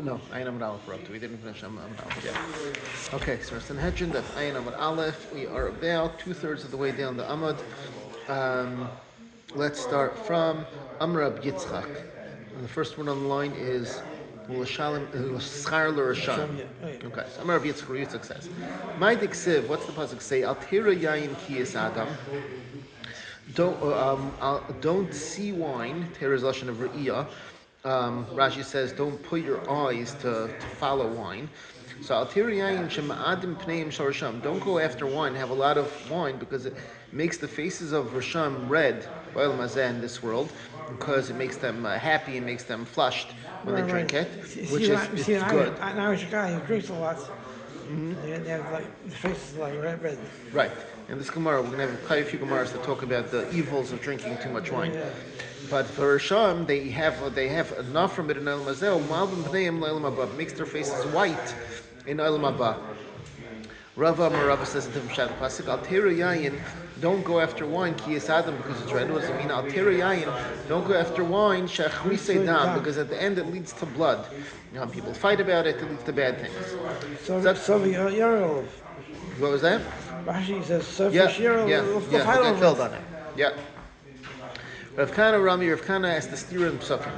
No, Ayin Amud Aleph we're up to. We didn't finish Amud Aleph yet. Okay, so we're Sanhedrin, that's Ayin Amud Aleph. We are about 2/3 of the way down the Amud. Let's start from Amrab Yitzchak. And the first one on the line is L'Schar L'Rasham. Okay, so Amrab Yitzchak says, My Diksiv, what's the pasuk say? Al Tira Yayin Kiyas Adam. Don't see wine. Tira is lashon of Re'iyah. Rashi says, don't put your eyes to follow wine. So don't go after wine, have a lot of wine, because it makes the faces of Rasham red in this world, because it makes them happy and makes them flushed when they drink it, which is good. An Irish guy who drinks a lot, they have like the faces like red. Right. In this Gemara, we're going to have quite a few Gemaras that talk about the evils of drinking too much wine. Yeah. But for Rishon, they have enough from it in Olam Hazeh. Malvim Pneim Olam Haba, makes their faces white in Olam Haba. Rava says in the Pasuk, Al Tera Yayin, don't go after wine, Ki Adam, because it's red. What does it mean? Al Tera Yayin, don't go after wine, Shachrisei Dam, because at the end it leads to blood. People fight about it, it leads to bad things. So Yarov. What was that? Rashi says, they killed on it. Yeah. Rav Kana has the stira in Psukim.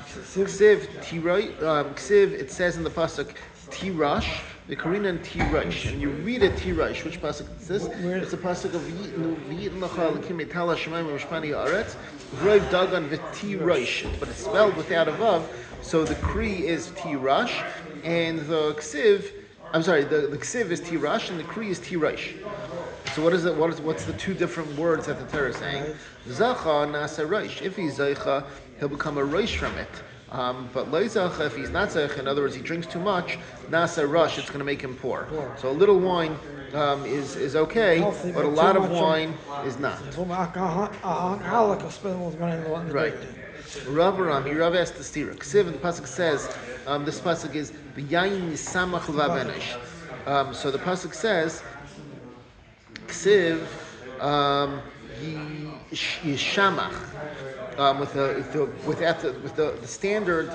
Ksiv, it says in the pasuk Tirash, the Karina and Tirash, and you read it Tirash. Which pasuk is this? It's the pasuk of V'yitn Lacha L'kim Etala Shemayim V'Shpani Haaretz V'Roiv Dagan V'Tirash, but it's spelled without a vav, so the Kri is Tirash, and the Ksiv. The Ksiv is Tirash and the Kri is Tirash. So what's the two different words that the Torah is saying? Zacha nasa reish. If he's Zaycha, he'll become a reish from it. But Lo Zacha, if he's not Zaycha, in other words, he drinks too much, nasa rush, it's going to make him poor. So a little wine is okay, but a lot of wine is not. Right. Rav asked the stira. Ksiv, the pasuk says, this pasuk is v'yayin yisamach l'vabenish. So the pasuk says, Ksiv yishamach, with the standard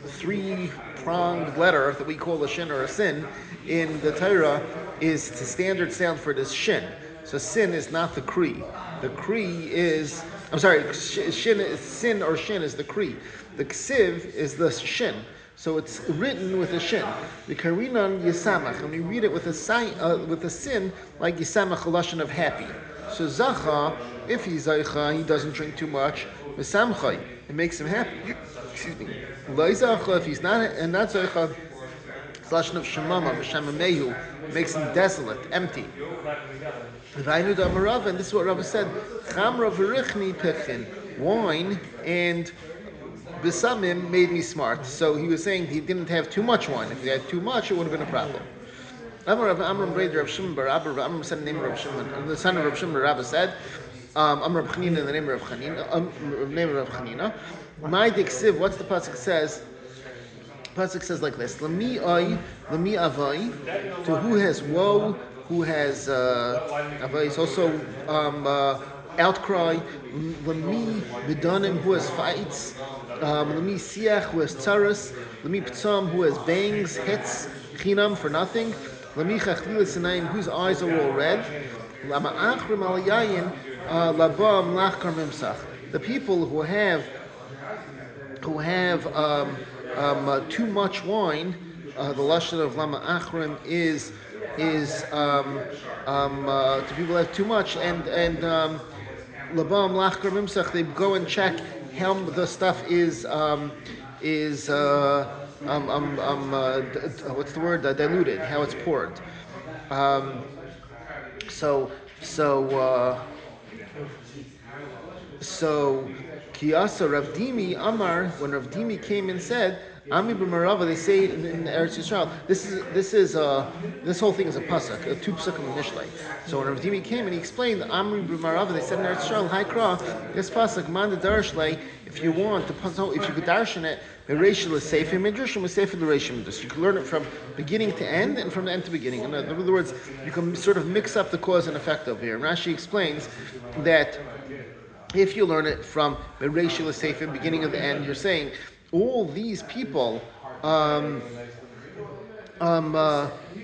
three-pronged letter that we call a shin or a sin in the Torah is the standard sound for this shin. So sin is not the kri. The kri is sin or shin is the kri. The ksiv is the shin. So it's written with a shin. The karinan yisamach, and we read it with a sin like yisamach, a lashon of happy. So zacha, if he's zaycha, he doesn't drink too much. V'samchay, it makes him happy. Excuse me. Lo zacha, if he's not zaycha, it's lashon of shemama, v'shamamehu, it makes him desolate, empty. And this is what Rava said: Chamra v'richni pichin, wine and Besamim made me smart. So he was saying he didn't have too much wine. If he had too much, it would have been a problem. Amram Breder of Shimon Bar Abba, Amram said the name of Rav Shimon, the son of Rav Shimon Bar Abba said, Amram Chanina in the name of Rav Chanina. My diksiv, what's the pasuk says? The pasuk says like this: Lami avai, to who has woe, who has avai is also outcry. Lami bidanim, who has fights. Lami siach, who has tzaras. Lami p'tzam, who has bangs, hits, chinam for nothing. Lami chachlilas sinayim, whose eyes are all red. Lama achrim al yayin, labam lachkar mimsach. The people who have too much wine, the lashon of lama achrim is to people who have too much, and labam lachkar mimsach, they go and check how the stuff is what's the word? Diluted, how it's poured. So Kiyasa Rav Dimi Amar, when Rav Dimi came and said, Ami b'marava, they say in Eretz Yisrael, this whole thing is a pasuk, a two pasukim in Mishlei. So when Rav Dimi came and he explained, Ami b'marava, they said in Eretz Yisrael, Haikra, this pasuk, man the darshlei, if you want, if you could darshan it, Bereishil is safe in Midrash and Sefer the Reishim Midrash. You can learn it from beginning to end and from the end to beginning. In other words, you can sort of mix up the cause and effect over here. And Rashi explains that if you learn it from Bereishil is safe in beginning of the end, you're saying all these people um,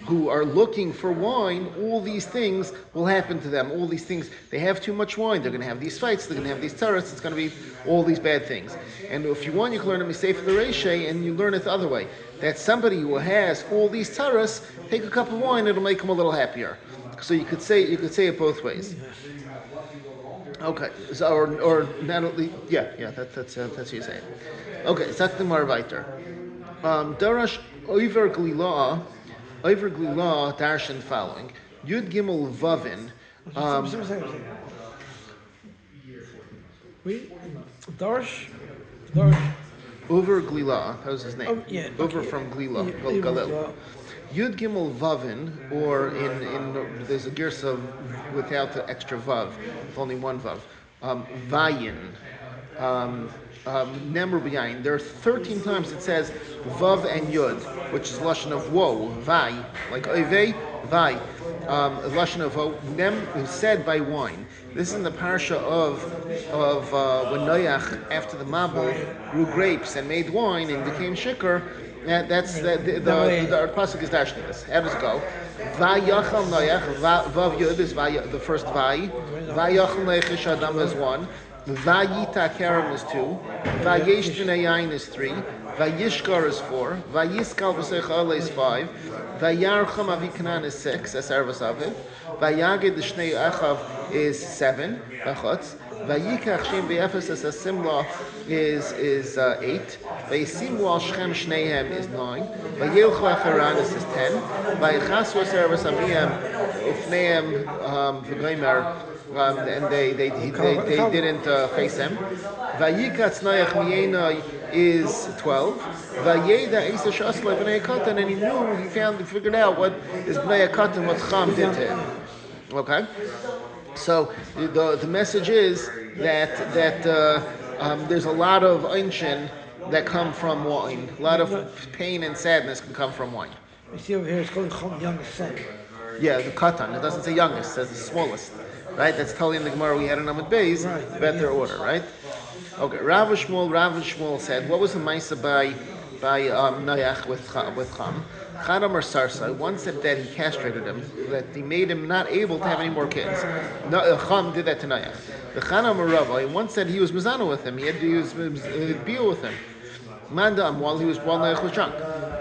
who are looking for wine, all these things will happen to them. All these things, they have too much wine, they're going to have these fights, they're going to have these terrorists, it's going to be all these bad things. And if you want, you can learn a Misafeh L'Reisha, and you learn it the other way. That somebody who has all these terrorists, take a cup of wine, it'll make him a little happier. So you could say it both ways. Okay, so, or not only, that's what you say. Okay, Zak the Marvaiter. Darash Oiver Glila Darshan following. Yud Gimel Vavin. Darsh. Over Glila, how's his name? Oh, yeah, Over okay. from Glila, Yeah, Galil. Yud Gimel Vavin, or in there's a girsa without the extra vav, with only one vav. Vayin. Nemru b'yayin. There are 13 times it says vav and yud, which is lashon of woe, vai, like oivei, vai. Lashon of woe, nem is said by wine. This is in the parsha of when Noach, after the Mabul, grew grapes and made wine and became shikar. That's the pasuk is dashing this. How does it go? Vayachal Noach, vav yud is the first vai. Vayachal Noach Adam is one. Vayita Karam is 2, Vayesh Yain is 3, Vayishkar is 4, Vayiskal V'Seichal is 5, Vayarcham Avikanan is 6, that's Arvas Aviv, Vayagid the Shnei Achav is 7, Vachotz, Vayikach Shem V'Efes as a Simla is 8, Vayisim Wal Shem Shneihem is 9, Vayilchu Acharan is 10, Vayichasu as Arvas Amiyam Ufneim V'Goymer, and they didn't face him. Vayikatz Noach Miyenai is 12. Vayeda Isa Shasla Bnei Katan, and he figured out what is Bnei Katan, what Cham did to him. Okay, so the message is that there's a lot of einshin that come from wine. A lot of pain and sadness can come from wine. You see over here, it's called Chum, youngest son. Yeah, the Katan. It doesn't say youngest; it says the smallest. Right, that's telling the Gemara we had in Amud Beis about their order, right? Okay, Rav Shmuel said, what was the Maisa by Noach with Cham? Chadam or Sarsa, one said that he castrated him, that he made him not able to have any more kids. Cham did that to Noach. The Chadam or Rabbi, one said he was Mizana with him, he had to use Bio with him. Mandam, while Noach was drunk.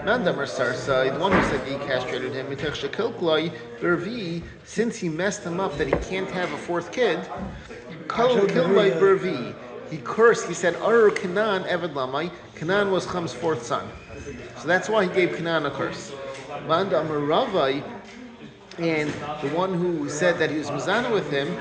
Mandam or Sarsa, the one who said he castrated him, since he messed him up that he can't have a fourth kid, he cursed, he said, Arur Kanan Eved Lamai, Kanan was Cham's fourth son. So that's why he gave Kanan a curse. Mandam or Ravai, and the one who said that he was Mizana with him,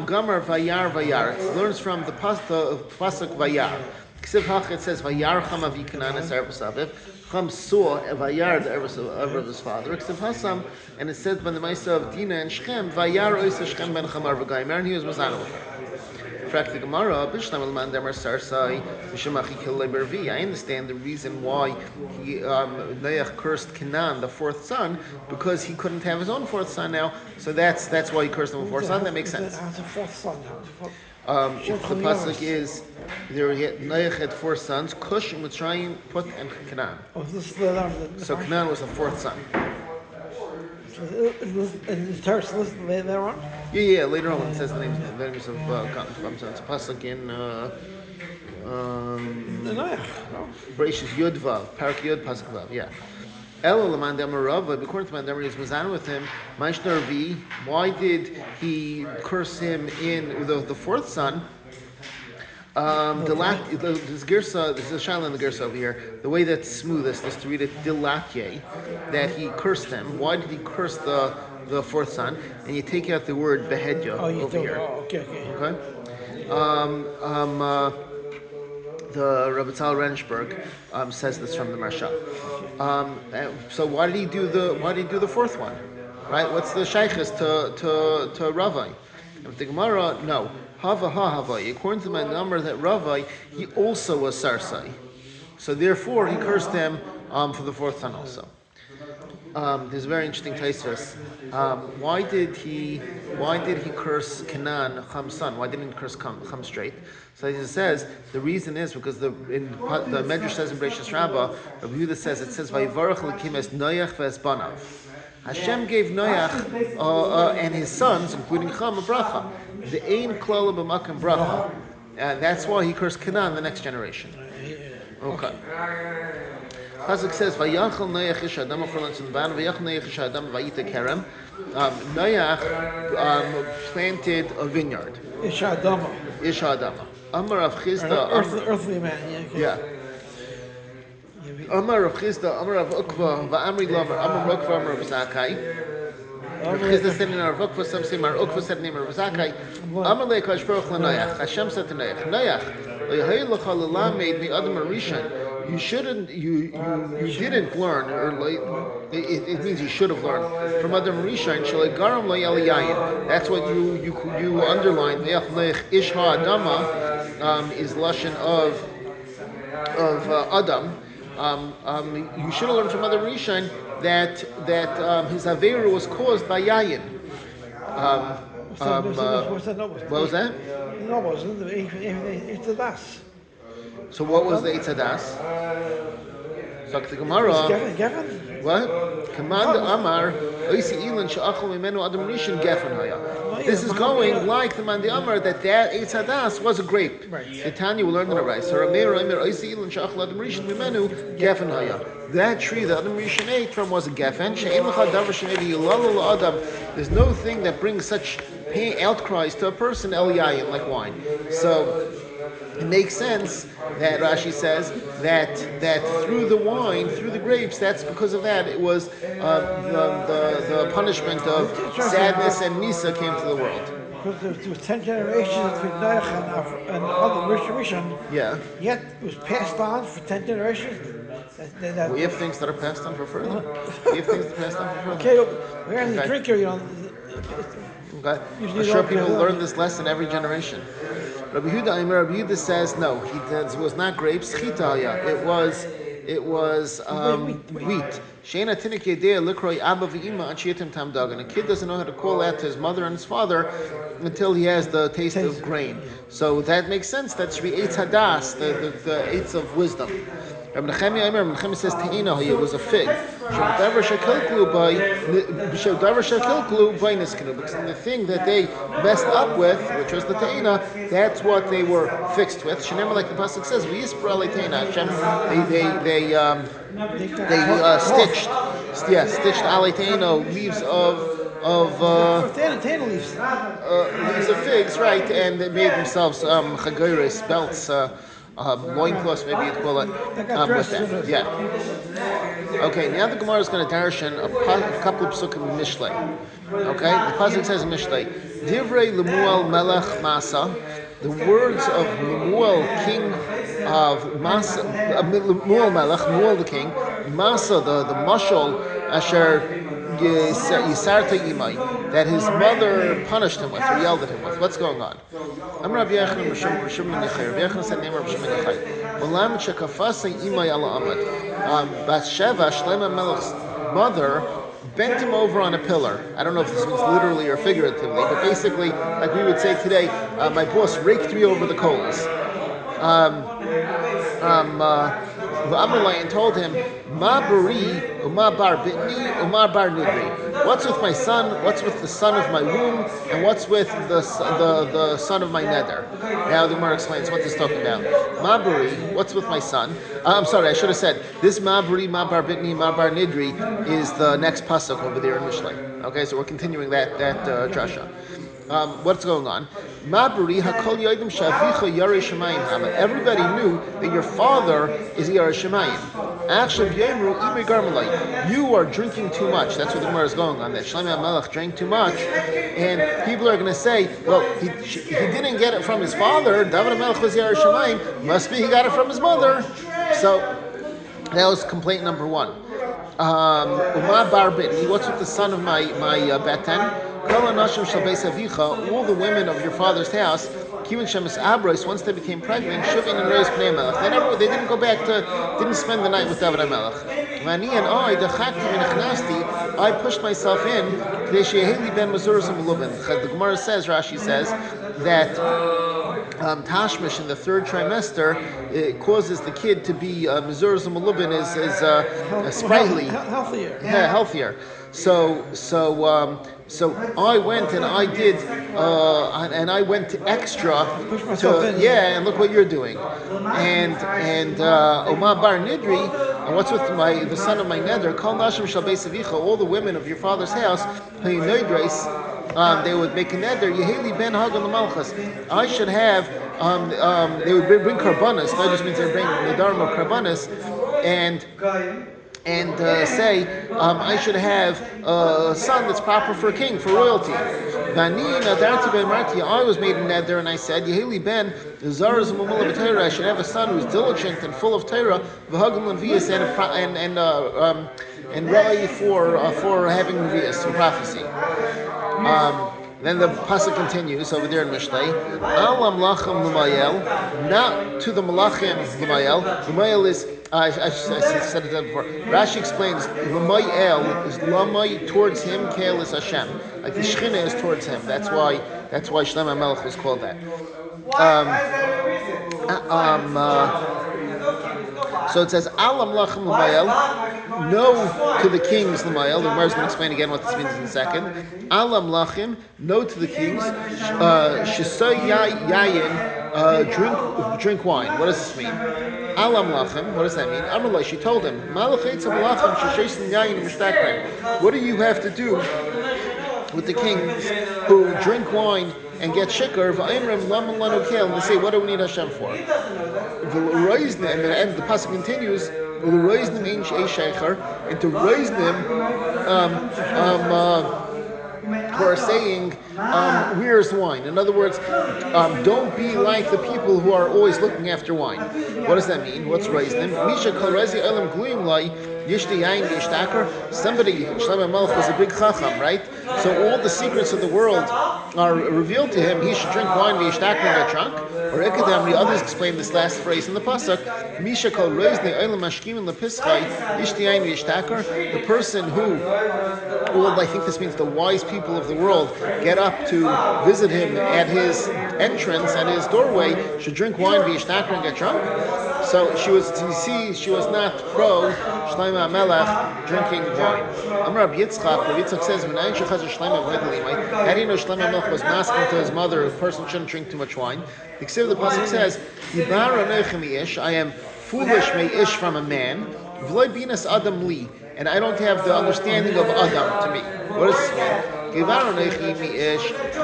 Gamar Vayar. It learns from the pasuk Vayar. It says Vayar Cham Avi Kanan as Arvas Aviv. Cham saw Vayar the Arvas of his father. And it says by the Maisa of Dina and Shechem Vayar Oisa Shechem ben Chamar v'Gaimer, and he was Mizana with him. I understand the reason why Noach cursed Canaan, the fourth son, because he couldn't have his own fourth son now. So that's why he cursed him a fourth son. That makes sense. How's a fourth son? The pasuk is Noach had four sons: Cush, Mitzrayim, Put, and Canaan. So Canaan was the fourth son. Is the terrorist listed later on? Yeah. Later on, it says the names of it's a pasuk in Bereshis Yud Vav, Parak Yud Pasuk Vav. Yeah. Ela Lamandam Rava, according to Mandam, he was Mazan with him. Maishnar V. Why did he curse him in the fourth son? This girsa, this is a shaila in the girsa over here. The way that's smoothest is to read it dilatye, that he cursed him. Why did he curse the fourth son? And you take out the word behedya over here. Okay. The Rabbi Tal Renshberg says this from the Marsha. So why did he do the fourth one? Right? What's the shaykhis to Ravai? If the Gemara, no. Havai. According to my number, that Ravai, he also was Sarsai. So therefore, he cursed him for the fourth son also. There's a very interesting Tosfos. Why did he curse Canaan, Ham's son? Why didn't he curse Ham straight? So it says the reason is because the Medrash says in Bereshis Rabbah, Rabbi Yehuda says Vayivarach Elokim es Noach ve'es banav. Hashem gave Noach and his sons, including Ham, a bracha. The ein klala b'makom bracha, and that's why he cursed Canaan, the next generation. Okay. Pasuk says, "Vayachal Noach ish adam achrolan tzunban, vayachal Noach ish adam vayita kerem." Noach planted a vineyard. Ish Adama. Ish Adama. Amar Rav Chizda. Earthly man. Yeah. Amar Rav Chizda. Amar Rav Ukva. Va'amri Lamer. Amar Rav Ukva. Amar Rav Zakai. Rav Chizda said in Rav Ukva. Some say Rav Ukva said in Rav Zakai. Amar leikash baruch lanoach. Hashem said to Noach, Noach, le'hay lecha lelamed mi adam arishan. You didn't learn, or it means you should have learned from Adam Rishon. Shalei garam lo yaliyayin. That's what you underline. Ish ha'adama is lashon of Adam. You should have learned from Adam Rishon that his averu was caused by yayin. What was that? No, it wasn't. It's a das. So what was the Eitz Hadas? So the Gemara. What? Command Amar. This is going like the Mandi Amar that Eitz Hadas was a grape. The Tanya will learn in the rice. That tree that Adam Rishon ate from was a geffen. There's no thing that brings such outcries to a person el yayin like wine. So it makes sense that Rashi says that through the wine, through the grapes, that's because of that. It was the punishment of sadness and Misa came to the world. Because there was 10 generations between Noach and other Rishon. Yeah. Yet it was passed on for 10 generations. We have things that are passed on for further. Okay, we're in the drinker, Okay. I'm sure people learn this lesson every generation. Rabbi Yehuda says no. It was not grapes. Chitaya. It was wheat. And a kid doesn't know how to call out to his mother and his father until he has the taste of grain. So that makes sense. That should be Eitz Hadas, the Eitz of wisdom. Rabbi Nechemia says Te'ina, it was a fig. Because the thing that they messed up with, which was the Te'ina, that's what they were fixed with. Shenemar, like the pasuk says, they stitched alei Te'ina, leaves leaves of figs, right? And they made themselves chagiris, belts. Loincloths, maybe you'd call it, with that. Yeah. Okay, now the Gemara is going to darshan a couple of psukim in Mishlei. Okay, the pasuk says in Mishlei, Divrei Lemuel Melech Masa, the words of Lemuel, king of Masa, Lemuel Melech, Lemuel the king, Masa, the mashal, Asher Yisarta Imai, that his mother punished him with, or yelled at him with. What's going on? I'm Rabbi Yechon Rishon Menachai. Rabbi Yechon said name of Rishon Menachai. Malam Shekafasa Imai Ala Amad. Bathsheba, Shlema Melech's mother, bent him over on a pillar. I don't know if this means literally or figuratively, but basically, like we would say today, my boss raked me over the coals. And told him, Ma bari, uma bar bitni, uma bar nidri. What's with my son? What's with the son of my womb? And what's with the son of my nether? Now the Gemara explains what this is talking about. Ma bari, what's with my son? I'm sorry, I should have said this ma bari, ma bar bitni, ma bar nidri is the next pasuk over there in Mishlei. Okay, so we're continuing that drasha. What's going on? Everybody knew that your father is Yara Shemayim. You are drinking too much. That's what the Gemara is going on. That Shlomo HaMelech drank too much, and people are going to say, well, he didn't get it from his father. David HaMelech was Yara Shemayim. Must be he got it from his mother. So that was complaint number one. Uma bar bitni. What's with the son of my beten? All the women of your father's house, Kivan Shemis Abros, once they became pregnant, Shuvin and Reis Pnei Melech. They didn't go back didn't spend the night with David HaMelech. Vani and I, I pushed myself in. The Gemara says, Rashi says, that Tashmish in the third trimester, it causes the kid to be Mezurah Malubin is sprightly, healthier. Yeah, healthier. So I went and I did, and I went extra and look what you're doing. And Omar Bar Nidri, and what's with the son of my neder? Kol Nashim Shal Beis Avicha, all the women of your father's house, they would make a neder. Yeheli Ben Hagan Malchus. I should have. They would bring karbanas. That just means they bring the dharma of karbanas, and say, I should have a son that's proper for a king, for royalty. I was made a neder, and I said, Yeheli Ben Zaraz Mumula B'Torah. I should have a son who's diligent and full of Torah, v'hagam l'nvias, and ready for having l'nvias, for prophecy. Then the pasuk continues over there in Mishlei. Alam lachem l'mayel, not to the malachim l'mayel. L'mayel is I said it before. Rashi explains l'mayel is lamay towards him, kael is Hashem. Like the Shechina is towards him. That's why Shlomo HaMelech was called that. So it says Alam lachem l'mayel. No to the kings, L'mayel. The Gemara is going to explain again what this means in a second. Alam lachim, no to the kings. Shisay yayin, drink wine. What does this mean? Alam lachim, what does that mean? Amalai, she told him, what do you have to do with the kings who drink wine and get shikar? And they say, what do we need Hashem for? And the pasuk continues, and to raise them for saying, where's wine? In other words, don't be like the people who are always looking after wine. What does that mean? What's raise them? Somebody, Shlomo HaMelech was a big chacham, right? So all the secrets of the world are revealed to him. He should drink wine, v'yishtaker, and get drunk. Or Ekadamri, others explain this last phrase in the pasuk. Misha kol reizne olam mashkimin lepischai ishtiyayin v'yishtaker. The person who, I think this means the wise people of the world, get up to visit him at his entrance, at his doorway, should drink wine, v'yishtaker, and get drunk. So she was not pro Shlomo HaMelech drinking wine. Amar Rabbi Yitzchak says, how do you know Shlomo HaMelech was masking to his mother, a person shouldn't drink too much wine? The pasuk says, I am foolish ish from a man, adam li, and I don't have the understanding of Adam to me. What does this mean?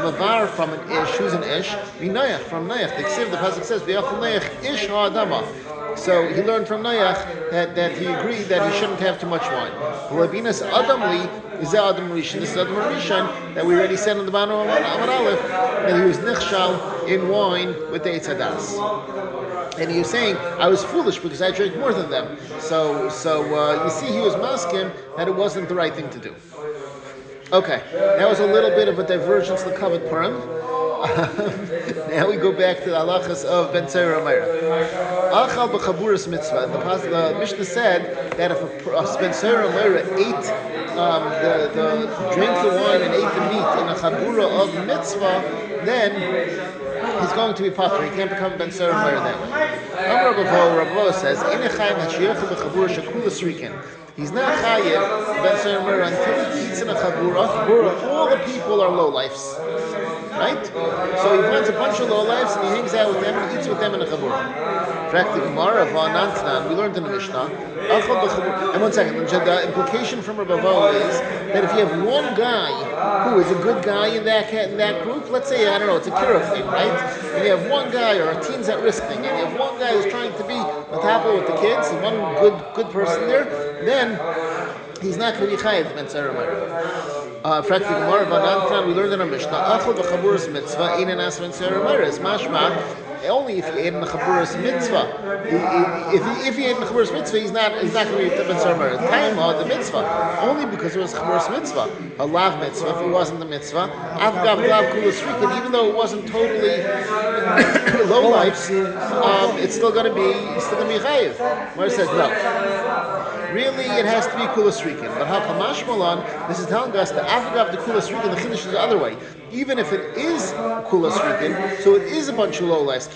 Mavar from an ish, who's an ish? Minayach, from Nayach. The pasuk says, ish ha'adama. So he learned from Nayach that he agreed that he shouldn't have too much wine. Labinas Adam li is Adam Rishon. This is Adam Rishon that we already said in the bottom of Amar Aleph that he was nichshal in wine with the Eitz Hadas. And he was saying, I was foolish because I drank more than them. So you see, he was masking that it wasn't the right thing to do. Okay, that was a little bit of a divergence to the Kavod Purim. Now we go back to the halachas of Ben Tzera Meira. Achal b'chaburas mitzvah. The Mishnah said that if a Ben Tzera Meira ate drank the wine and ate the meat in a chabura of mitzvah, then he's going to be patur. He can't become Ben Tzera Meira that way. Rabbi says, he's not chayiv Ben Tzera Meira until he eats in a chabura where all the people are lowlifes. Right? So he finds a bunch of lowlifes and he hangs out with them and eats with them in a chabura. We learned in the Mishnah. And one second, the implication from Rabbi Vo is that if you have one guy who is a good guy in that group, let's say, I don't know, it's a kira thing, right? And you have one guy or a teens at risk thing, and you have one guy who's trying to be on top of with the kids, and one good person there, then he's not going to be chayiv Ben Tzera Meira. We learned in our Mishnah, Achol b'chaburas mitzvah, ein anas Ben Tzera Meira. It's mashma. only if you ate in the chaburas mitzvah. If he ate in the chaburas mitzvah, he's not going to be Mitzvah Murder. Time of the mitzvah, only because it was chaburas mitzvah, a lav mitzvah. If it wasn't the mitzvah, avgav lav kulas rikin, even though it wasn't totally low life, it's still going to be chayiv. Where it says no. Really, it has to be kulas rikin. But hakamash malan, this is telling us that avgav the kulas rikin, the chiddush is the other way. Even if it is kulas rikin, so it is a bunch of low lives.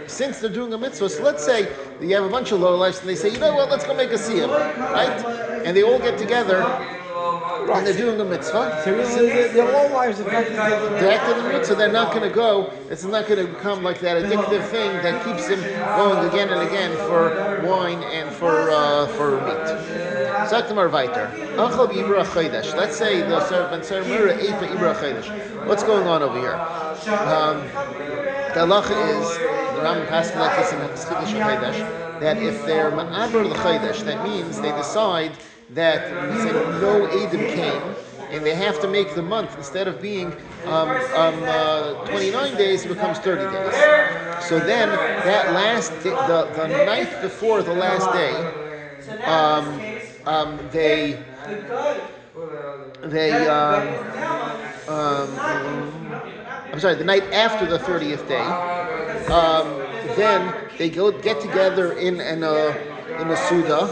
Since they're doing a mitzvah, so let's say that you have a bunch of low lives and they say, you know what, let's go make a siyam, right? And they all get together and they're doing a mitzvah. So the low lives are they're acting in the mitzvah, they're not going to go, it's not going to become like that addictive thing that keeps them going again and again for wine and for meat. Let's say the Ben Sarmura ate the Ibra Chaydash. What's going on over here? The halacha is, the Rambam passes like this in Chiddush Chaydash, that if they're ma'aber the Chaydash, that means they decide that no Eidim came, and they have to make the month, instead of being 29 days, it becomes 30 days. So then, that last day, the night before the last day, the night after the 30th day, then they get together in a suda,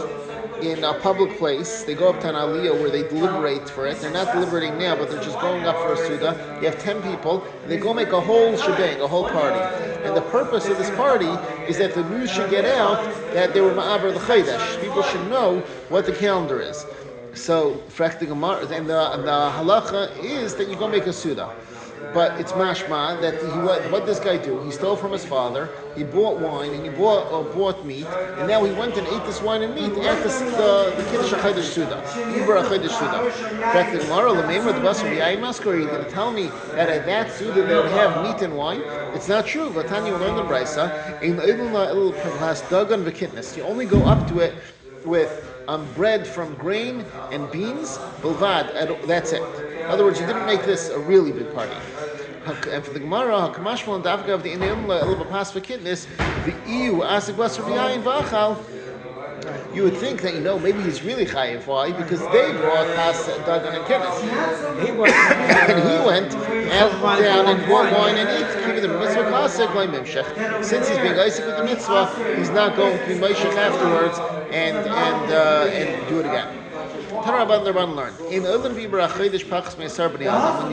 in a public place. They go up to an aliyah where they deliberate for it. They're not deliberating now, but they're just going up for a suda. You have 10 people, and they go make a whole shebang, a whole party. And the purpose of this party is that the news should get out that they were ma'aber the chaydash. People should know what the calendar is. So, and the halacha is that you go make a suda. But it's mashma that what this guy do? He stole from his father. He bought wine and he bought meat, and now he went and ate this wine and meat at the kiddush chaydash suda, ibra chaydash suda. In fact, the Gemara l'meimer the basar b'yayin masker. Are you going to tell me that at that suda they would have meat and wine? It's not true. Vatanya learned the braysa. You only go up to it with bread from grain and beans, bilvad. That's it. In other words, you didn't make this a really big party. And for the Gemara, Hakamashmal and Davka of the Inayimla Ilbapas Vakitness, the EU Asik Basar V'yayin V'achal. You would think that, maybe he's really chayiv. Why? Because they brought Pas, Dagan, and Kiddush. And he went down and bought wine and ate. Keeping the mitzvah classic, like Mimshech. Since he's being Isaac with the mitzvah, he's not going to be Meshech afterwards and do it again. When you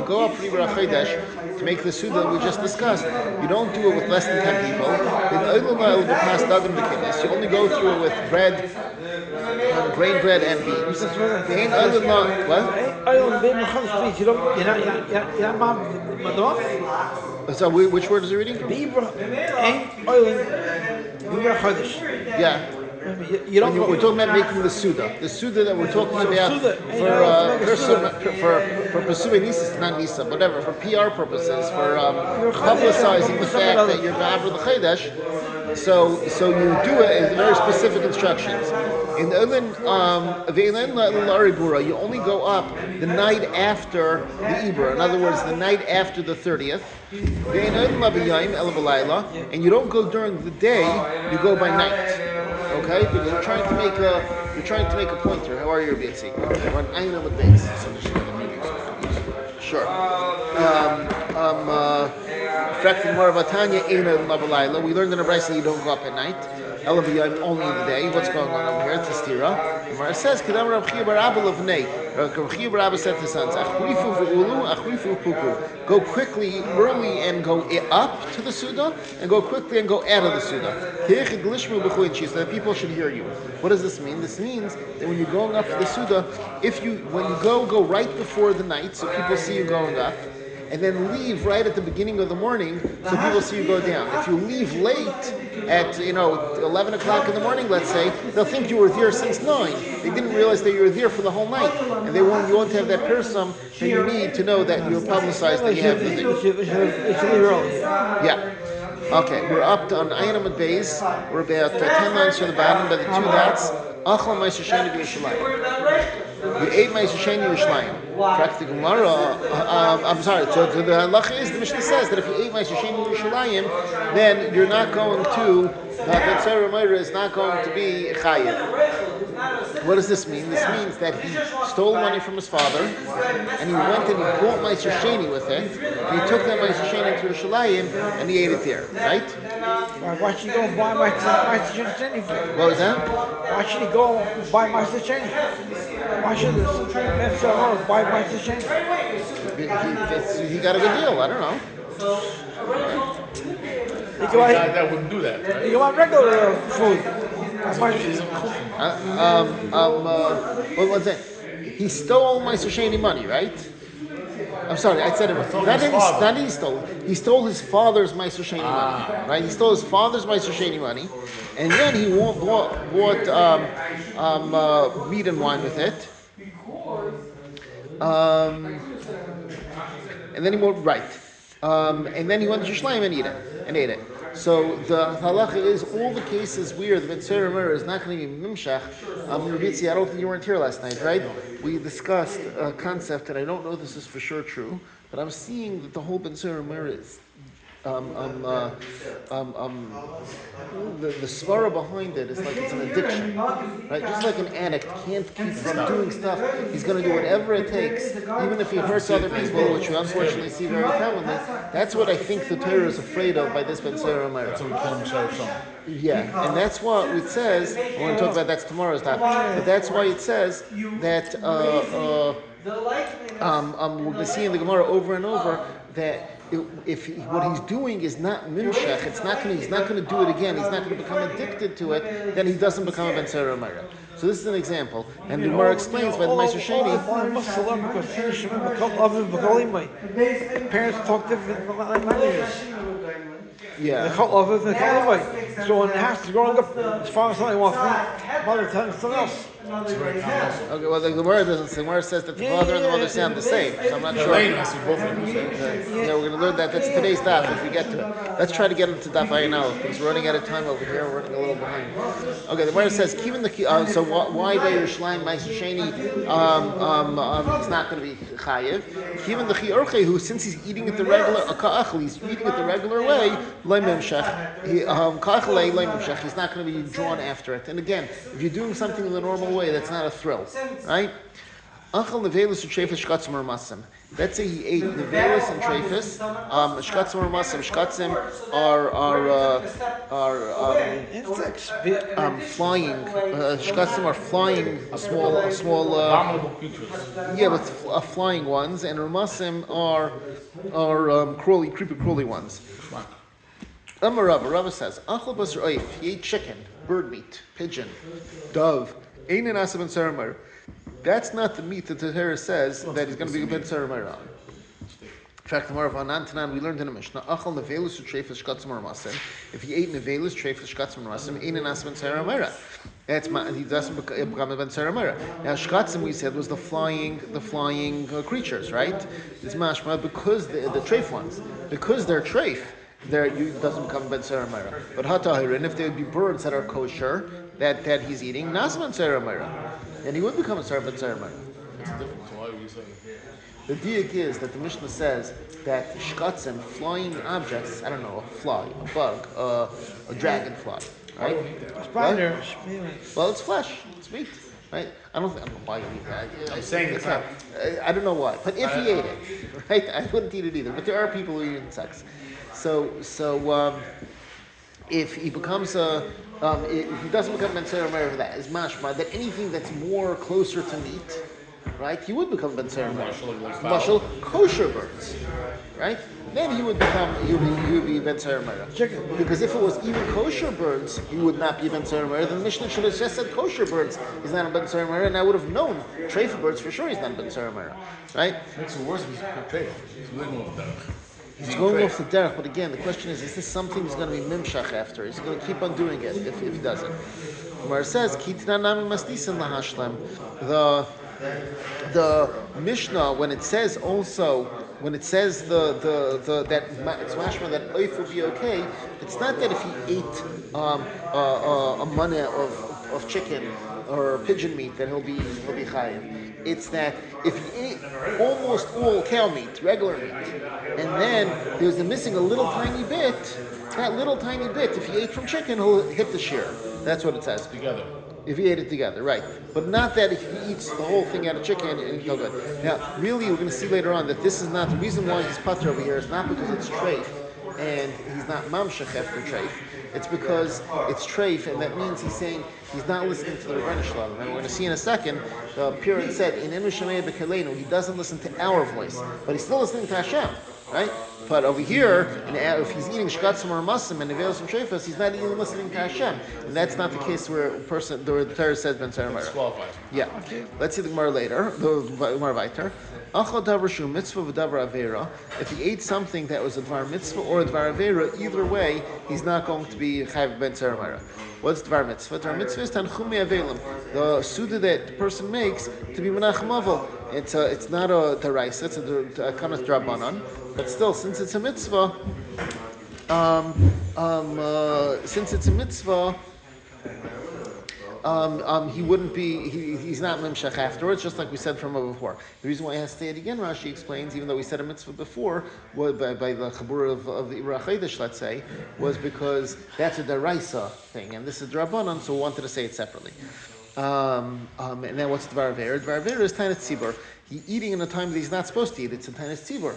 go up for Ibra Chaydash to make the suda that we just discussed, you don't do it with less than 10 people. You only go through it with bread, grain bread and beans. So which word is he reading from? Yeah. We're talking about making the suda. The suda that we're talking about for Pesuvei Nisa, not Nisa, whatever, for PR purposes, for publicizing the fact that you're Ma'aber the Chaydash. So you do it in very specific instructions. In the you only go up the night after the Ibra. In other words, the night after the 30th. And you don't go during the day, you go by night. Okay, because you're trying to make a pointer. How are you, Bitsy? We're on Aina with base. Sure. We learned in a brayso that you don't go up at night. Only in the day. What's going on over here? It's a stira. It says, "Kedam Rav Chiya bar Abba levnei." Rav Chiya bar Abba said to his sons, "Achrifu v'ulu, achrifu puku." Go quickly, early, and go up to the suda, and go quickly and go out of the suda. So that people should hear you. What does this mean? This means that when you're going up to the suda, when you go right before the night, so people see you going up. And then leave right at the beginning of the morning so people see you go down. If you leave late at 11 o'clock in the morning, let's say, they'll think you were there since 9. They didn't realize that you were there for the whole night. And you want to have that person that you need to know that you're publicized that you have the thing. Yeah. Okay, we're up on Ayin Amud Beis. We're about 10 lines from the bottom by the 2 dots. Achla Ma'aser Sheni B'Yerushalayim. You ate Meiser Sheni Yerushalayim. Correct the Gemara. I'm sorry. So the halacha is the Mishnah says that if you ate Meiser Sheni Yerushalayim, then you're not going to. The B'tzeira Meira is not going to be chayiv. What does this mean? This means that he stole money from his father, and he went and he bought Meiser Sheni with it, and he took that Meiser Sheni to Yerushalayim, and he ate it there, right? Why should he go and buy Meiser Sheni for? What was that? Why should he go and buy Meiser Sheni? Why should this man sell her buy Meiser Sheni? He got a good deal. I don't know. That wouldn't do that, right? You want regular food. What was it? He stole Meiser Sheni money, right? I'm sorry, I said it wrong. Not that he stole. He stole his father's Meiser Sheni money, right? He stole his father's Meiser Sheni money, and then he bought meat and wine with it. And then he went and then he went to Yerushalayim and ate it. So the halacha is all the cases where the B'tzeira Meira is not going to be mimshach. Ravitzi, I don't think you weren't here last night, right? We discussed a concept, and I don't know this is for sure true, but I'm seeing that the whole B'tzeira Meira is the svara behind it is like it's an addiction, right? Just like an addict can't keep from doing stuff, he's going to do whatever it takes, even if he hurts other people, which we unfortunately see very commonly. That's what I think the Torah is afraid of by this B'tzeira Meira. Yeah, and that's what it says. I want to talk about that's tomorrow's topic, but that's why it says that we're going to see in the Gemara over and over that. What he's doing is not mimshach, he's not going to do it again. He's not going to become addicted to it. Then he doesn't become a B'tzeira Meira. So this is an example, and the Gemara explains by the Meiser Sheni. Parents talk different languages. Yeah. So in the house, growing up, as far as I want, mother telling something else. Okay, well the Gemara doesn't say. The Gemara says that the father and the mother sound the same, so I'm not sure. Yeah, we're going to learn that. That's today's daf if we get to it. Let's try to get into daf Ayin because we're running out of time over here. We're running a little behind. Okay, the Gemara says, "Even the so why by Yerushalayim Meiser Sheni it's not going to be chayiv. Even the chiorche who since he's eating it the regular he's eating it the regular way loy memshach. He's not going to be drawn after it. And again, if you're doing something in the normal way, that's not a thrill, right? Let's say he ate nevelis and treifis. Shkatzim or masim. Shkatzim are Insects. flying. Shkatzim are flying small Abominable creatures. but flying ones, and ramasim are creepy crawly ones. Rava says, Achal basar oif, he ate chicken, bird meat, pigeon, dove, ein an asa B'tzeira Meira. That's not the meat that the Torah says that he's going to be a B'tzeira Meira on. In fact, the Mar of Anantanan, we learned in a Mishnah, Achal nevelus treifas shkatzim or masim. If he ate nevelus treifas shkatzim or masim, ein an asa B'tzeira Meira. He doesn't become a B'tzeira Meira. Now, shkatzim we said was the flying creatures, right? It's mashma because the treif ones, because they're treif. It doesn't become B'tzeira Meira. But hatahirin, if there would be birds that are kosher that he's eating, nas B'tzeira Meira, and he would become a B'tzeira Meira. It's different. So why would you say? The diak is that the Mishnah says that shkatzim, flying objects, I don't know, a fly, a bug, a dragonfly, right? Spider. Well, it's flesh, it's meat, right? I don't know why you eat that. I'm saying it's not. I don't know why, but if he ate it, right? I wouldn't eat it either. But there are people who eat insects. So if he becomes if he doesn't become B'tzeira Meira for that, is mashma that anything that's more closer to meat, right? He would become B'tzeira Meira. Mashal kosher birds, right? Then he would be B'tzeira Meira. Chicken. Because if it was even kosher birds, he would not be B'tzeira Meira. Then the Mishnah should have just said kosher birds. He's not a B'tzeira Meira, and I would have known treif birds for sure. He's not a B'tzeira Meira, right? It makes it worse if he's treif. He's living off that. He's going off the derech, but again, the question is this something he's going to be mimshach after? Is he going to keep on doing it if he doesn't? Where it says, Kitna nami masnisin lahashlem. The Mishnah, when it says that it's mashma that oif will be okay, it's not that if he ate a manna of of chicken or pigeon meat that he'll be chayiv. It's that if he ate almost all cow meat, regular meat, and then there's missing a little tiny bit, that little tiny bit, if he ate from chicken, he'll hit the shear. That's what it says. Together. If he ate it together, right. But not that if he eats the whole thing out of chicken and no good. Now, really, we're going to see later on that this is not, the reason why he's pater over here is not because it's treif, and he's not mamshech after treif. It's because it's treif, and that means he's saying he's not listening to the Rebbeinu Shalom. And we're going to see in a second, the Purim said, in Enu Shemei B'Kelenu, he doesn't listen to our voice, but he's still listening to Hashem, right? But over here, if he's eating shkatzim or masim and nevelos and shefas, he's not even listening to Hashem, and that's not the case where a person, the Torah says ben tzara. Yeah. Okay. Let's see the Gemara later. The Gemara weiter. Achal davar shu mitzvah v'davar avera. If he ate something that was a dvar mitzvah or a dvar avera, either way, he's not going to be chayav ben tzara. What's dvar mitzvah? Dvar mitzvah is tanchumi avelim, the suda that the person makes to be menachem avel. It's not a daraisa, it's a kanas drabanan, but still, since it's a mitzvah, he wouldn't be, he's not memshach afterwards, just like we said from before. The reason why he has to say it again, Rashi explains, even though we said a mitzvah before, by the chabur of the Ibra Chaydish, let's say, was because that's a daraisa thing, and this is drabanan, so we wanted to say it separately. And then what's Dvar Avera? Dvar Avera is Tainis Tzibur. He's eating in a time that he's not supposed to eat. It's a Tainis Tzibur.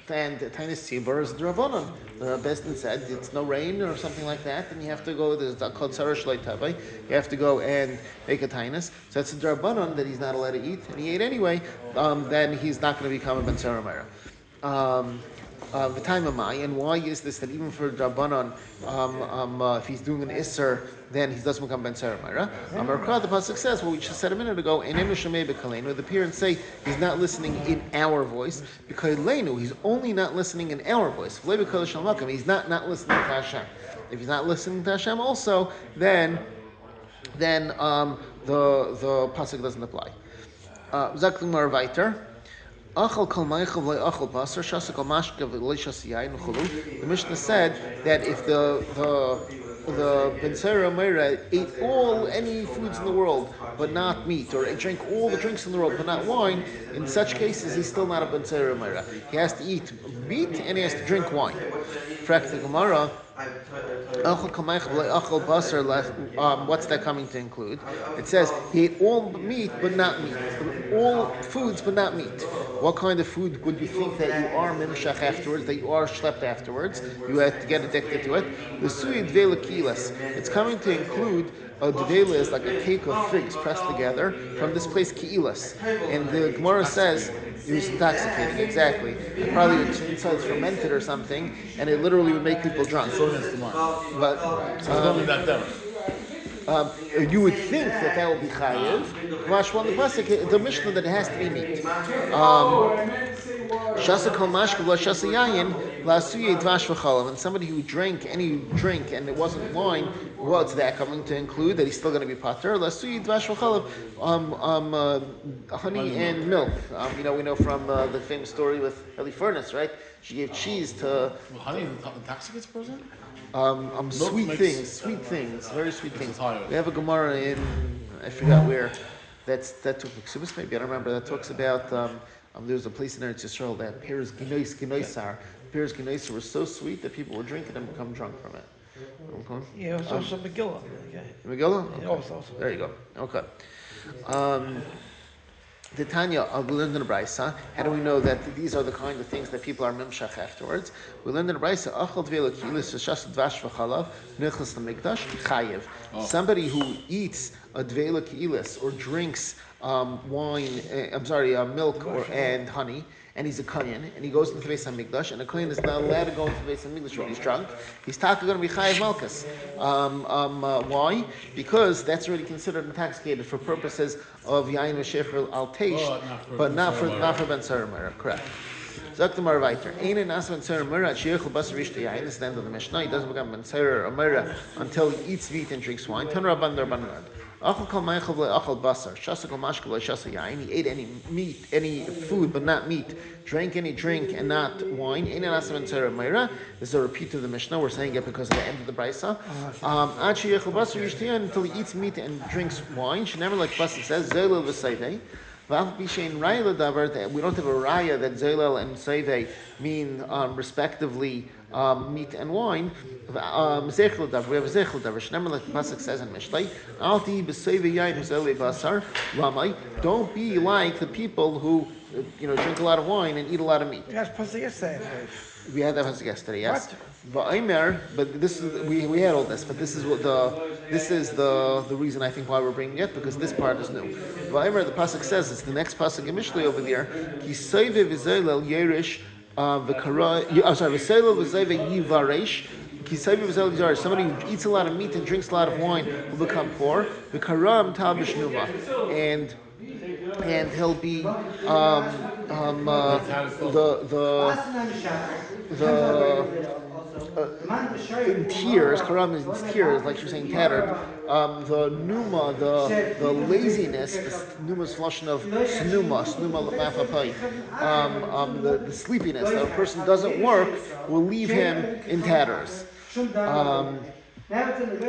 And Tainis Tzibur is Dravonon. The Besdin said it's no rain or something like that, and you have to go, there's called Sarah Shloi Tavai, you have to go and make a Tainis. So that's a Dravonon that he's not allowed to eat, and he ate anyway, then he's not going to become a Ben Sarah the time of Mai, and why is this that even for Drabanan, if he's doing an Isser, then he doesn't become Ben Sarah. The Pasuk says, what we just said a minute ago, in Enu Shemei B'Kalenu, the parents say he's not listening in our voice, because Leinu, he's only not listening in our voice. He's not listening to Hashem. If he's not listening to Hashem also, then the Pasuk doesn't apply. Zaklimar Weiter. The Mishnah said that if the Ben Sarah Meira ate any foods in the world but not meat, or drank all the drinks in the world but not wine, in such cases he's still not a Ben Sarah Meira. He has to eat meat and he has to drink wine. Frak the Gemara. What's that coming to include? It says he ate all meat but not meat, all foods but not meat. What kind of food would you think that you are mimshach afterwards, that you are schlepped afterwards? You have to get addicted to it. The sui dvela kilas. It's coming to include a dvela is like a cake of figs pressed together from this place kilas, and the Gemara says it was intoxicating. Exactly. It probably inside it's fermented or something, and it literally would make people drunk. But you would think that would be chayiv. The Mishnah that it has to be meat. And somebody who drank any drink and it wasn't wine, what's that coming to include? That he's still going to be pater. Honey and milk. We know from the famous story with Eli Furnace, right? She gave cheese to. Honey intoxicates a person? Sweet things, very sweet things. We have a Gemara in, I forgot where, that took Ksubis maybe, I don't remember, that talks about, there was a place in Eretz Yisrael that pears ginoisar. Pears ginoisar were so sweet that people would drink it and become drunk from it. Okay. Yeah, it was also Megillah. Okay. Megillah? Okay. Yeah, also. There you go. Okay. The Tanya, we learned in the Brisa. How do we know that these are the kind of things that people are mimshach afterwards? We learned in the Brisa, Achal dvela kilis v'shas dvash v'chalav nechlas l'mikdash chayev. Somebody who eats a dvela kilis or drinks wine, milk and honey, and he's a kohen, and he goes into the Beis HaMikdash, and a kohen is not allowed to go into the Beis HaMikdash when he's drunk. He's going to be chayav malchus. Why? Because that's already considered intoxicated for purposes of yain v'shefer al teish, but not for ben sarah mera. Correct. Zok the Marvaiter. Einen as ben sarah mera at sheichel basar rishta yain. This is the end of the Mishnah. He doesn't become ben sarah or mera until he eats meat and drinks wine. Tan rabban darbanan. Achal kol meichel v'achal basar. Shasa kol mashke v'shasa yain. He ate any meat, any food, but not meat. Drank any drink and not wine. Ein anasam and tzara meira. This is a repeat of the Mishnah. We're saying it because of the end of the brisa. Ad sheyechel basar yishtiyan until he eats meat and drinks wine. Shenever like Pasuk says, zelel v'seivei. We don't have a raya that zelel and seive mean respectively meat and wine. We have a zechel davar. Shneimar like the pasuk says in Mishlei, "Alti b'seive yain b'zelei basar lamai." Don't be like the people who drink a lot of wine and eat a lot of meat. Yes, pasuk yesterday. We had that pasuk yesterday. Yes. What? But this is we had all this, but this is the reason I think why we're bringing it, because this part is new. V'aimer, the pasuk says, it's the next pasuk in Mishlei over there. Ki seive v'zelel yerish v'kara. I'm sorry, v'zelel v'zeive yivaresh. Ki seive v'zelel yivaresh. Somebody who eats a lot of meat and drinks a lot of wine will become poor. V'karam tal b'shnuma, and he'll be in tears. Karam is in tears, like you're saying, tattered. The numa, the laziness. The numa is flushing of snuma mafapai. The sleepiness that a person doesn't work will leave him in tatters.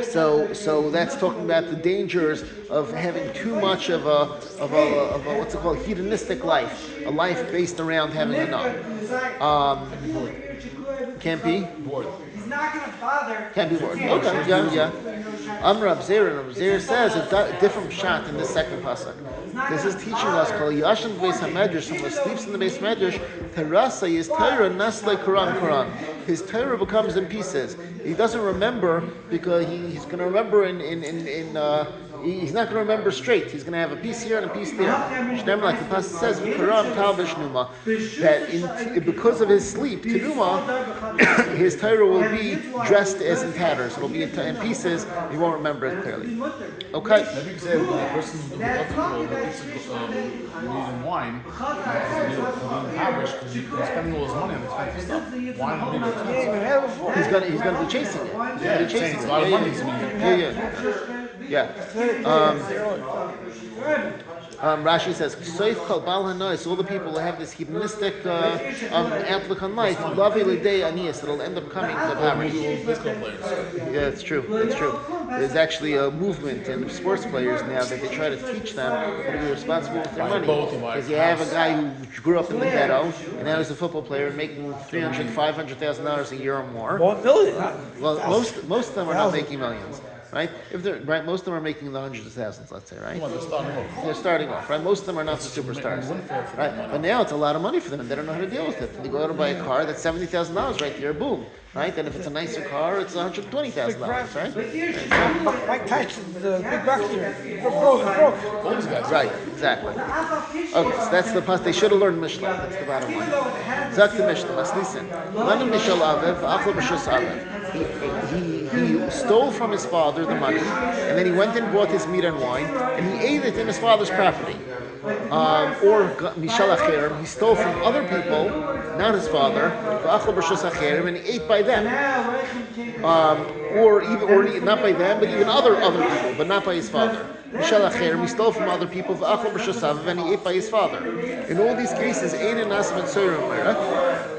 So that's talking about the dangers of having too much of a what's it called, hedonistic life, a life based around having enough. Can't be bored. He's not going to bother. Can't be bored. Okay, yeah. Amr Abzir says a different shot in the second pasuk. This is teaching us, Kol Yashin Beis Hamedrash, someone sleeps in the Beis Medrash, Terasa is Torah Nasle Quran. His Torah becomes in pieces. He doesn't remember because he's going to remember he's not going to remember straight. He's going to have a piece here and a piece there. Shneim, like the pasuk says, that because of his sleep, Tenuma, his Torah will be dressed as in tatters. It'll be in pieces. He won't remember it clearly. Okay. I think said when a person who eats wine, because he's spending all his money on expensive stuff. Wine will be expensive. He's going to be chasing it. Yeah, it's a lot of money. Yeah. Rashi says, "Soif kol bal hanois." All the people who have this hedonistic outlook on life, lavi lidei anias, it'll end up coming to poverty. Yeah, it's true. There's actually a movement in sports players now that they try to teach them how to be responsible with their money. Because you have a guy who grew up in the ghetto and now he's a football player making $300,000, $500,000 a year or more. $1 million. Well, most of them are not making millions. Right? Most of them are making the hundreds of thousands, let's say, right? They're starting off, right? Most of them are not the superstars, right? But now it's a lot of money for them, and they don't know how to deal with it. They go out to buy a car that's $70,000 right there, boom, right? And if it's a nicer car, it's $120,000, right? Mike Tyson, the big boxer, broke. All these guys. Right, exactly. Okay, so that's the past. They should have learned Mishnah. That's the bottom line. Zak the Mishnah. Let's listen. He stole from his father the money, and then he went and bought his meat and wine, and he ate it in his father's property. Or Mishal Acherim, he stole from other people, not his father, and he ate by them. Or not by them, but even other people, but not by his father. Mishal Acherim, he stole from other people, and he ate by his father. In all these cases,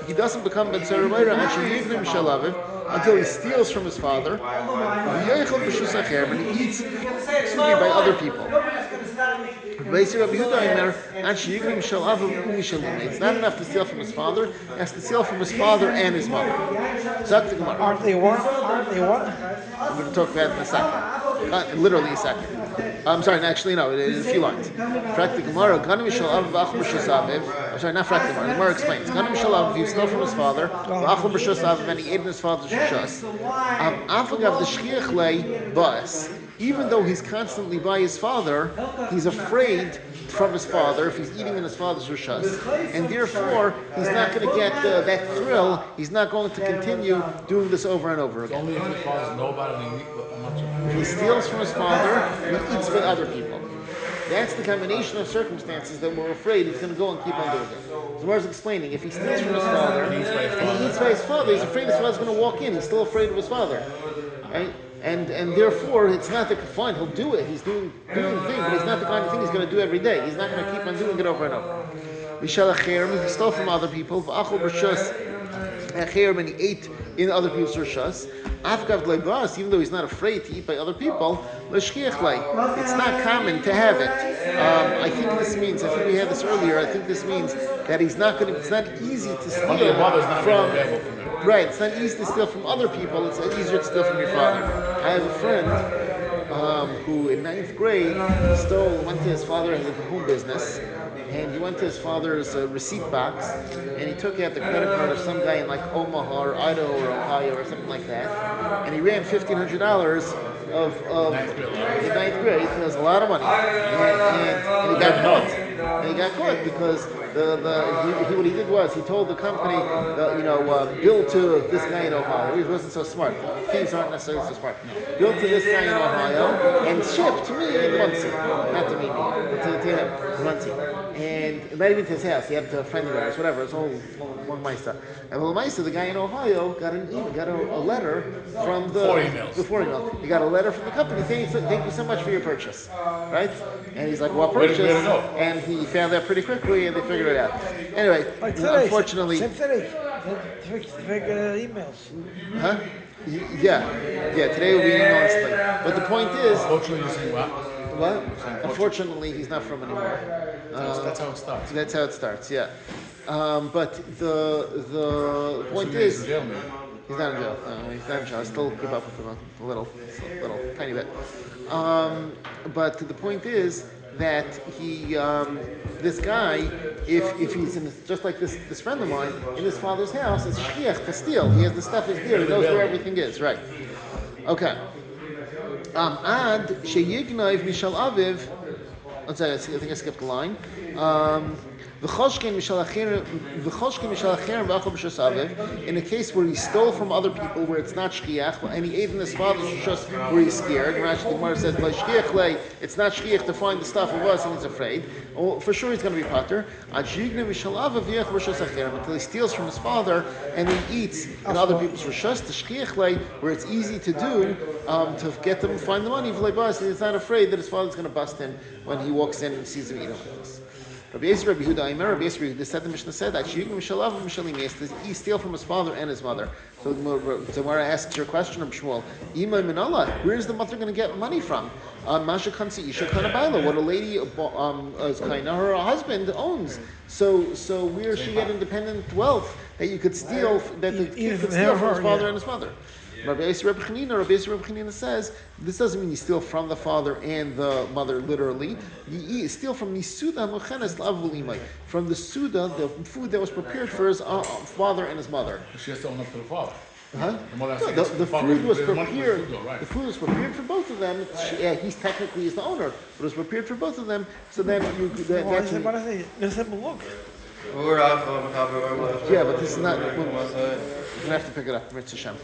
he doesn't become Ben Tzara until he steals from his father, and he eats by other people. It's not enough to steal from his father, he has to steal from his father and his mother. Aren't they one? I'm going to talk about it in a second. Literally a second. I'm sorry, actually, no, it is a few lines. I'm sorry, not Frak the Gemara. The Gemara explains. If he stole from his father, and he ate in his father's rishas, even though he's constantly by his father, he's afraid from his father if he's eating in his father's rishas, and therefore he's not going to get that thrill. He's not going to continue doing this over and over again. Only if his fathers know about it. If he steals from his father, he eats with other people. That's the combination of circumstances that we're afraid he's going to go and keep on doing it. So Gemara's explaining, if he steals from his father and he eats by his father, he's afraid his father's going to walk in. He's still afraid of his father, right? and therefore it's not the fine. He'll do it. He's doing the thing, but it's not the kind of thing he's going to do every day. He's not going to keep on doing it over and over. He stole from other people. And he ate in other people's rishas. Even though he's not afraid to eat by other people, it's not common to have it. I think this means, I think we had this earlier, I think this means that he's not going to, it's not easy to steal from, right, it's not easy to steal from other people, it's easier to steal from your father. I have a friend who in 9th grade went to his father, had a home business, and he went to his father's receipt box, and he took out the credit card of some guy in like Omaha or Idaho or Ohio or something like that, and he ran $1,500 of in 9th grade. It was a lot of money, and he got caught. And he got caught because what he did was he told the company, bill to this guy in Ohio. He wasn't so smart. Thieves aren't necessarily so smart. Bill to this guy in Ohio and ship to me in Muncie, not to me, but to him in Muncie. And not even to his house. He had to a friend of ours, whatever. It's all long Maisa. And Maisa, the guy in Ohio, got a letter from the email. He got a letter from the company saying, "Thank you so much for your purchase." Right? And he's like, "What purchase?" And he found that pretty quickly, and they figured it out. Anyway, unfortunately, today, emails. Huh? Yeah. Today will be instantly. But the point is, Unfortunately, you're saying what? What? Unfortunately, he's not from anymore. That's how it starts. That's how it starts. Yeah. But the point is, he's not in jail. He's not in jail. I still keep up with him a little, tiny bit. But the point is that he, this guy, if he's in just like this friend of mine in his father's house, it's shchiach to steal. He has the stuff is there. He knows where everything is. Right. Okay. Ad sheyignov mishal aviv. Let's say I think I skipped a line. In a case where he stole from other people where it's not shchiach, and he ate in his father's just where he's scared. Rashi the Gemara says, it's not shchiach to find the stuff of us and he's afraid. Oh, for sure he's going to be pater. Until he steals from his father and he eats in other people's rishas, the shchiach where it's easy to do, to get them find the money. He's not afraid that his father's going to bust him when he walks in and sees him eating like this. Rabbi Yehuda, said the Mishnah said that he steal from his father and his mother. So Gemara asks your question, Rabbi Shmuel, where is the mother going to get money from? What a lady her husband owns. So where does she get independent wealth that you could steal, that the kid could steal from his father and his mother? Rabbi Chanina says this doesn't mean you steal from the father and the mother literally. You steal from the suda from the suda, the food that was prepared for his father and his mother. She has to own up to the father. Huh? The food was prepared. The food was prepared for both of them. He's technically the owner, but it was prepared for both of them. So then you that's. Yeah, but this is not. We're going to have to pick it up. Mitzvah Shem.